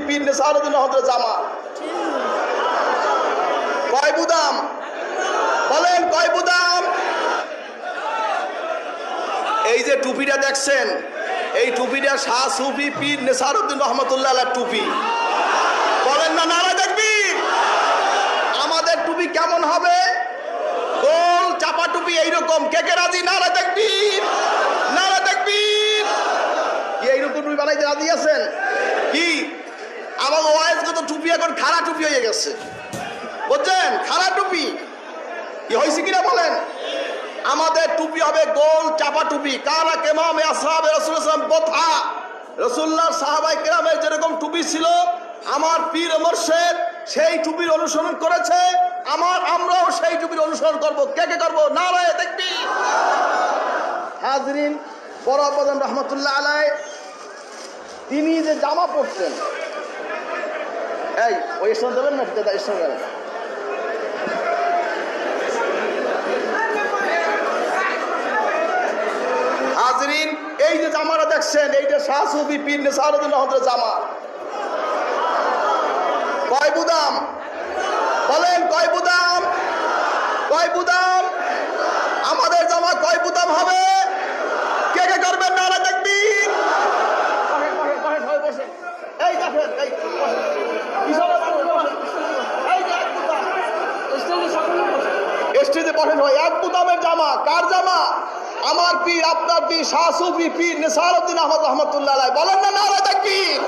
পীর নেসারউদ্দিন আহমদের জামা। কয় বুদাম বলেন, কয় বুদাম? এই যে টুপিটা দেখছেন, এই টুপিটা শাহ সুফি পীর নেসারউদ্দিন রহমতুল্লাহ আলাইহির টুপি। বলেন না নারায়ে তাকবীর। আমাদের টুপি কেমন হবে? গোল চাপা টুপি এইরকম। কে কে রাজি? নারায়ে তাকবীর, নারায়ে তাকবীর। কি এইরকম টুপি বানাইতে রাজি আছেন? কি আমার ওয়াইজগত টুপি এখন খাড়া টুপি হয়ে গেছে, বুঝছেন? খাড়া টুপি কি হয়েছে কিনা বলেন? আমাদের টুপি হবে গোল চাপা টুপি। কানা কেমামে আসহাবে রাসূলুল্লাহ সাল্লাল্লাহু আলাইহি ওয়াসাল্লাম বতহা, রাসূলুল্লাহ সাহাবায়ে কেরামের যেরকম টুপি ছিল, আমার পীর মুর্শিদ সেই টুপির অনুসরণ করেছে। আমরাও সেই টুপির অনুসরণ করব। কে কে করব? নারায়ে তাকবীর। হাজরিন, বড় আব্বাজান রহমতুল্লাহ আলাইহি তিনি যে জামা পরতেন, এই ওই স্থান দেবেন না, দাদা স্থান দেবেন। হাজরিন, এই যে জামাটা দেখছেন, এইটা শাহ সুফি পীর নেসারউদ্দিন আহমদের জামা। কয় বুদাম বলেন, কয় বুদাম? কয় বুদাম? আমাদের জামা কয় বুদাম হবে? কে কে করবেন নারায়ে তাকবীর? এই দেখেন, এই স্টেজে বসেন হয় এক বুদামের জামা। কার জামা? আমার পীর, আপনার পীর শাহ সুফি পীর নেসারউদ্দিন আহমদ রহমতুল্লাহ আলাইহি। বলেন না নারায়ে তাকবীর।